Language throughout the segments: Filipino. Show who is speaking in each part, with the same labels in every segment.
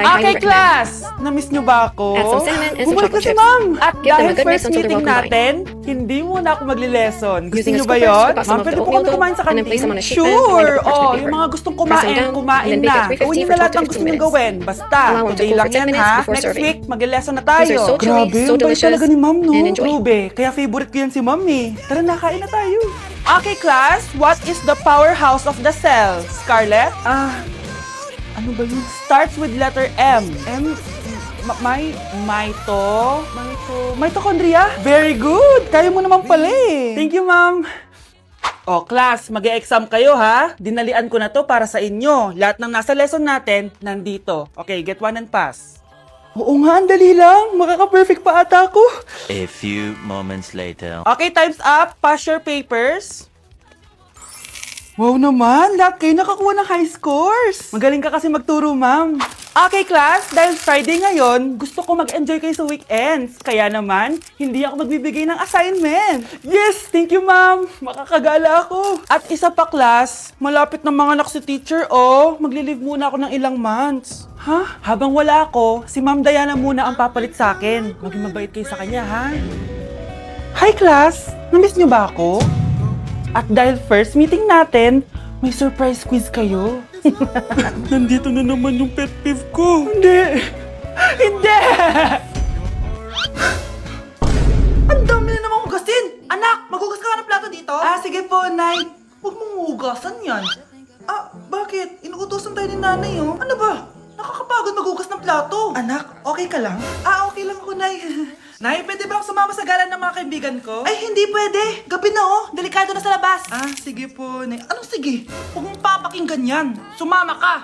Speaker 1: Okay, class! Na-miss nyo ba ako?
Speaker 2: Add some cinnamon and some
Speaker 1: Bumalik
Speaker 2: chocolate
Speaker 1: na si
Speaker 2: chips.
Speaker 1: ma'am! At
Speaker 2: Give them
Speaker 1: dahil
Speaker 2: a good mix
Speaker 1: first
Speaker 2: until they're
Speaker 1: meeting
Speaker 2: well combined.
Speaker 1: natin, hindi muna ako magli-lesson. Gusto
Speaker 2: Using a
Speaker 1: nyo ba
Speaker 2: scoop first,
Speaker 1: yun?
Speaker 2: put some
Speaker 1: Ma'am,
Speaker 2: of
Speaker 1: pwede
Speaker 2: the
Speaker 1: po
Speaker 2: oatmeal
Speaker 1: kami kumain sa
Speaker 2: dough, and then place them
Speaker 1: kantin?
Speaker 2: on a sheet pan lined
Speaker 1: Sure!
Speaker 2: with parchment
Speaker 1: Oh,
Speaker 2: paper.
Speaker 1: yung mga gustong
Speaker 2: Press them
Speaker 1: kumain,
Speaker 2: down,
Speaker 1: kumain
Speaker 2: and then bake
Speaker 1: na.
Speaker 2: at 350
Speaker 1: Gawin nyo
Speaker 2: for
Speaker 1: na lahat
Speaker 2: 12 to
Speaker 1: ng gusto
Speaker 2: 15
Speaker 1: nyo
Speaker 2: minutes.
Speaker 1: gawin. Basta,
Speaker 2: Allow them to
Speaker 1: today
Speaker 2: cool
Speaker 1: lang
Speaker 2: for 10
Speaker 1: yan
Speaker 2: minutes
Speaker 1: ha.
Speaker 2: before
Speaker 1: Next
Speaker 2: serving.
Speaker 1: week, mag-lesson na
Speaker 2: These
Speaker 1: tayo.
Speaker 2: are so chewy,
Speaker 1: Grabe,
Speaker 2: so
Speaker 1: ang bait
Speaker 2: delicious,
Speaker 1: talaga ni ma'am, no?
Speaker 2: and enjoy.
Speaker 1: Grabe, kaya favorite ko yan si ma'am eh. Tara na, kain na tayo. Okay, class, what is the powerhouse of the cell? Scarlett? Ano ba yun? Starts with letter M. Mitochondria? Very good! Kaya mo naman pala eh. Thank you, ma'am. Oh, class, mag-e-exam kayo ha. Dinalian ko na to para sa inyo. Lahat ng nasa lesson natin, nandito. Okay, get one and pass. Oo nga, ang dali lang. Makaka-perfect pa ata ako.
Speaker 3: A few moments later.
Speaker 1: Okay, time's up. Pass your papers. Wow naman, lahat kayo nakakuha ng high scores. Magaling ka kasi magturo, ma'am. Okay, class, dahil Friday ngayon, gusto ko mag-enjoy kayo sa weekends. Kaya naman, hindi ako magbibigay ng assignment. Yes, thank you, ma'am. Makakagala ako. At isa pa, class, malapit na mga anak si teacher, oh. Magli-leave muna ako ng ilang months. Ha? Habang wala ako, si Ma'am Diana muna ang papalit sa akin. Maging mabait kayo sa kanya, ha? Hi, class! Namiss niyo ba ako? At dahil first meeting natin, may surprise quiz kayo. Nandito na naman yung pet peeve ko. Hindi! Hindi! Ang dami na namang hugasin! Anak, maghugas ka ng plato dito? Sige po, Nay. Huwag mong hugasan yan. Bakit? Inuutosan tayo ni Nanay, oh. Ano ba? Nakakapagod maghugas ng plato. Anak, okay ka lang? Okay lang ako, Nay. Nay, pwede ba akong sumama sa gala ng mga kaibigan ko? Ay, hindi pwede. Gabi na, oh. Delikado na sa labas. Sige po, Nay. Anong sige? Huwag mong papakinggan yan. Sumama ka.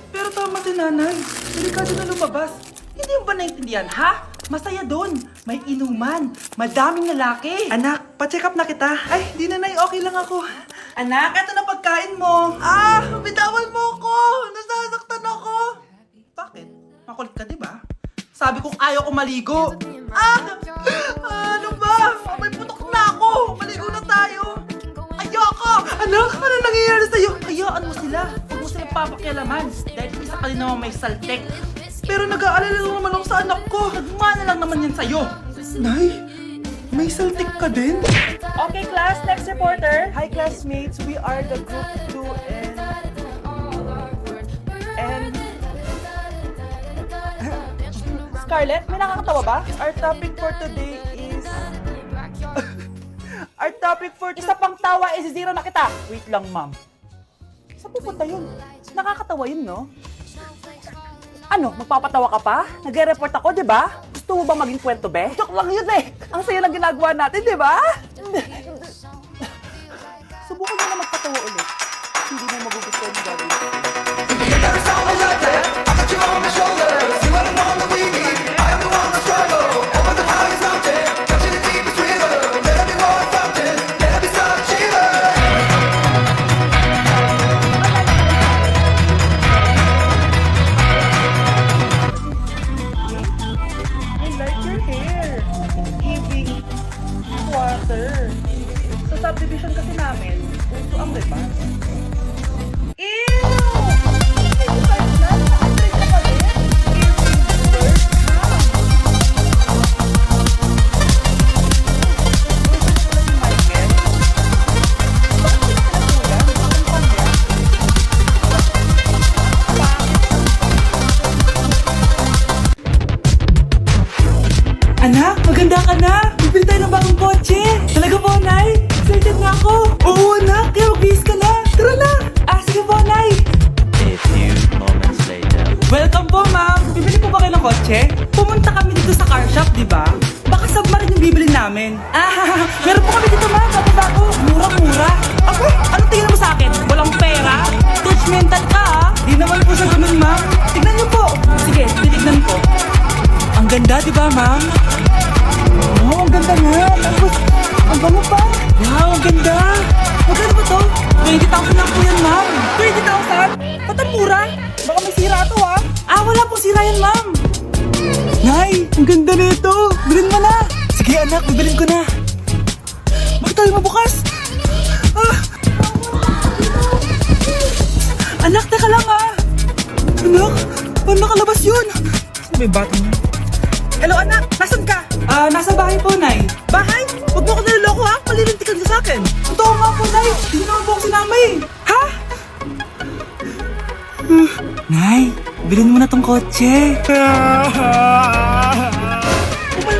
Speaker 1: Pero tama si Nanay. Delikado na lumabas. Hindi mo ba naintindihan, ha? Masaya doon. May inuman. Madaming lalaki. Anak, pa-check up na kita. Ay, di na, Nay. Okay lang ako. Anak, eto na pagkain mo. Bitawan mo ako. Nasasaktan ako. Bakit? Makulit ka, di ba? Sabi kong ayaw ko maligo. Ano ba? May putok na ako. Maligo na tayo. Ayoko! Anak, ano nangyayari sa'yo? Hayaan mo sila. Huwag mo silang papakialaman. Dahil isa ka din naman may saltek. Pero nag-aalala lang naman ako sa anak ko. Nagmana lang naman yan sa'yo. Nay, may saltik ka din? Okay, class. Next reporter. Hi, classmates. We are the group 2 and... Scarlett, may nakakatawa ba? Our topic for today is... Isa pang tawa is zero na kita. Wait lang, ma'am. Saan pupunta yun? Nakakatawa yun, no? Ano, magpapatawa ka pa? Nagre-report ako, di ba? Gusto mo ba maging kwento, be? Joke lang yun eh. Ang saya lang ginagawa natin, di ba? Subukan mo na magpatawa ulit. Hindi mo magugustuhan yung gagawin ko. I like your hair. Giving water. Sa subdivision kasi namin, uso ang ribbon. Ew! Anak, maganda ka na! Bibili tayo ng bagong kotse! Talaga po, Nay? Excited na ako! Oo, anak! Kaya mag-bihis ka na! Tara na! Sige po, Nay!
Speaker 3: A few moments later.
Speaker 1: Welcome po, ma'am! Bibili po ba kayo ng kotse? Pumunta kami dito sa car shop, di ba? Baka submarine yung bibili namin. Meron po kami dito, ma'am! Bago-bago! Mura-mura! Ako? Anong tingin mo sa akin? Walang pera? Judgmental ka, ha? Di naman po siya ganun, ma'am. Tignan niyo po! Sige, titignan ko. Ang ganda, di ba, ma'am? Oh, ang ganda nga. Tapos, ang bango pa. Wow, ang ganda. Magkano ba to? 20,000 lang po yan, ma'am. 20,000? Ba't ang mura? Baka may sira ito, ha? Wala pong sira yan, ma'am. Nay, ang ganda nito. Bilhin mo na. Sige, anak, bibilin ko na. Bakit tayo mabukas? Anak, teka lang, ha? Anak, Paano nakalabas yun? Sino ba yung batang yun? Hello anak, nasan ka? Nasa bahay po, Nay. Bahay? Huwag mo ako naliloko ha, malilintikan ka sa akin. Totoo nga po, Nay. Hindi naman po ako sinama eh. Ha? Nay, bilhin mo na tong kotse. Kumalma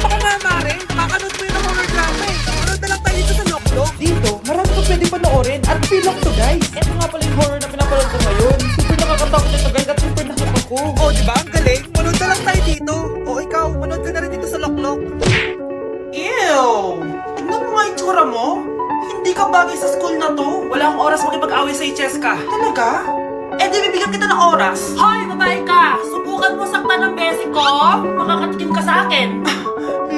Speaker 1: ka nga, Mare. Makakanood mo yun ng horror drama eh. Manood na lang tayo dito sa Loklok. Dito, marami pa pwede panoorin at pilok to guys. Ito nga pala yung horror na pinapanood ko ngayon. Super nakakatakot ito guys at super nakapag ko. Oh, di ba? Ang galing. Manood na lang tayo dito. O ikaw, manood ka na rin dito sa Loklok. Ew! Tignan mo nga yung tsura mo. Hindi ka bagay sa school na to. Wala akong oras makipag-away sa Cheska. Talaga? Eh di bibigyan kita ng oras.
Speaker 2: Hoy, babae ka! Subukan mo saktan ng besi ko! Makakatikim ka sa akin!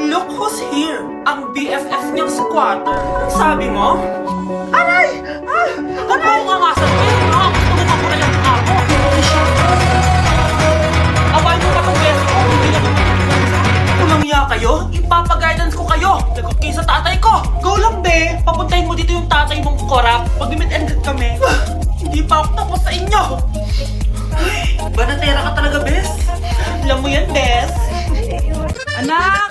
Speaker 1: Look who's here. Ang BFF niyang squatter. Ang sabi mo? Aray!
Speaker 2: Huwag mo akong angasan ko! Nakakagusto mo ka muna yung mukha mo! Awain mo pa tong besi ko! Hindi na
Speaker 1: Tumangya kayo?
Speaker 2: Ipapag-guidance ko kayo! Lagot kayo sa tatay ko!
Speaker 1: Go lang, be.
Speaker 2: Papuntahin mo dito yung tatay mong korap!
Speaker 1: Mag-meet and greet kami. Hindi pa ako tapos sa inyo. Banatera ka talaga, bes.
Speaker 2: Alam mo yan, Bes!
Speaker 1: Anak!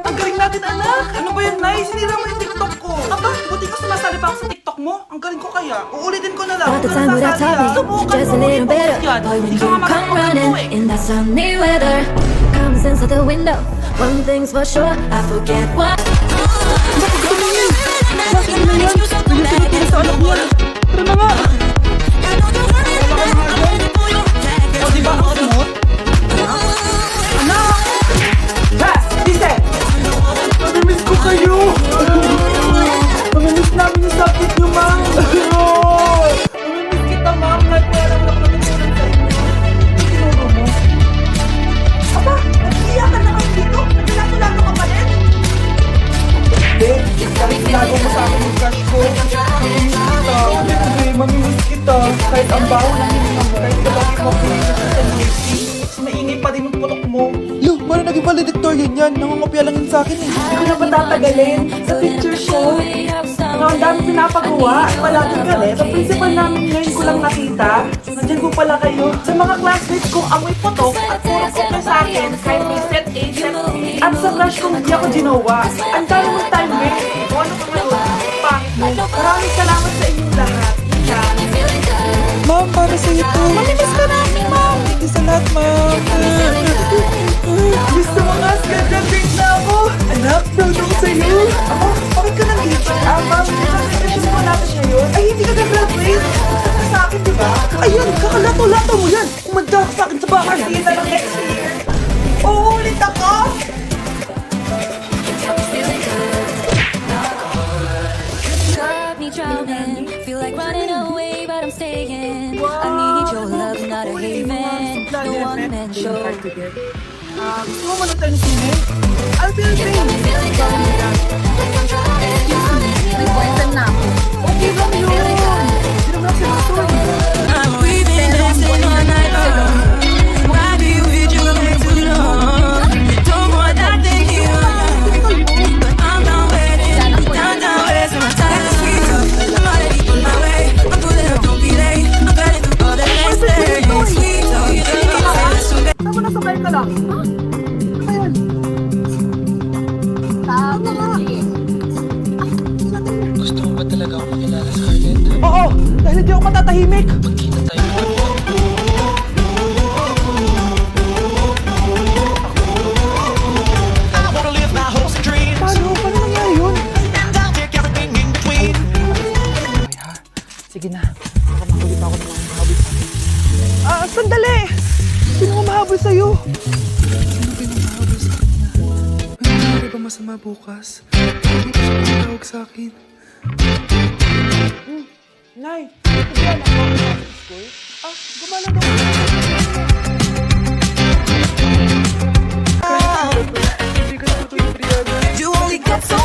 Speaker 1: Ang galing natin, anak! Ano ba yan, Nay? Sinira mo yung TikTok ko. Aba, buti ka sumasali pa ako sa TikTok mo. Ang galing ko kaya. Uulitin ko na lang.
Speaker 4: About the time without topic,
Speaker 1: Subukan
Speaker 4: just a
Speaker 1: mo.
Speaker 4: little better.
Speaker 1: Yan.
Speaker 4: Boy, when
Speaker 1: Hindi
Speaker 4: you
Speaker 1: ka nga
Speaker 4: come
Speaker 1: makakapag
Speaker 4: running
Speaker 1: eh.
Speaker 4: in that sunny weather, common sense out the window. One thing's for sure, I forget what.
Speaker 1: O, diba ang smooth? Anak! Ras! Listen! Mamimiss ko kayo! Mamimiss namin yung subject nyo, ma'am! Mamimiss kita, ma'am! Kahit wala lang ako natutunan sa inyo. Tinuro mo. Aba! Nag-iyak ka na kami dito? Naglalalo ka pa rin? Hindi. Kahit tinago mo sa akin yung crush ko. Mamimiss kita. Kahit ang baho ng hininga mo. Kahit kalaki mo pinito sa music. Maingay pa rin yung putok mo. Yo, parang naging valedictorian yan. Nangungopia lang yun sa akin eh. Hindi ko na patatagalin. Sa picture show. Ang dami pinapagawa. Palaging galit. Sa principal namin ngayon ko lang nakita. Nandiyan ko pala kayo. Sa mga classmates kong amoy putok at puro kopya sa akin. Kahit may set A, set B. At sa crush kong hindi ako ginawa. Ang dami mong time waste. Kung ano ka ngayon. Pangit mo. Maraming salamat sa inyong lahat. Yan. Ma'am, para sa ito. Mamimiss ka namin, ma'am. Thank you sa lahat, ma'am. Gusto mo nga, graduate na ako. Anak, proud ako sa'yo. Ako, bakit ka nandito? Ma'am, graduation mo natin ngayon. Ay, hindi ka na-graduate. Punta ka sa akin, di ba? Ayun, kakalato-lato mo yan. Umanda ka sa akin sa bahay. See you na lang next year. Oo, ulit ako.
Speaker 4: Got me drowning, feel like running away, but I'm staying. I need your love, not a haven. No one man show.
Speaker 1: Gusto mo manood tayo ng sine? I'll be your friend.
Speaker 4: May boyfriend na ako.
Speaker 1: Okay lang yun. Hindi naman ako sinusun.
Speaker 5: We've been dancing all night long. Why do you feel you wait too long? Don't want that thing you want, but I'm not waiting. Down, wasting my time. I'm already on my way. I'm pulling up, don't be late. I'm cutting through all the next days. Sweet, so you don't need to say that's too bad.
Speaker 1: Saan mo nasabay ka lang? Ayan.
Speaker 6: Gusto mo ba talaga ako makilala, Scarlett?
Speaker 1: Oo, dahil hindi ako matatahimik.
Speaker 6: Magkita tayo.
Speaker 1: Paano? Paano nangyari yun? Sige na. Baka mahuli pa ako ng mga mahabol sa akin. Sandali! Sino nga mahabol sa'yo?
Speaker 6: Sino ba yung mahabol sa kanya? May nangyari ba masama bukas? Hindi pa siya matawag sa akin.
Speaker 1: Nay, nagbibiyan ako sa school? Gumala daw.
Speaker 6: Hindi ka na tutuloy, Brianna.
Speaker 5: You only get so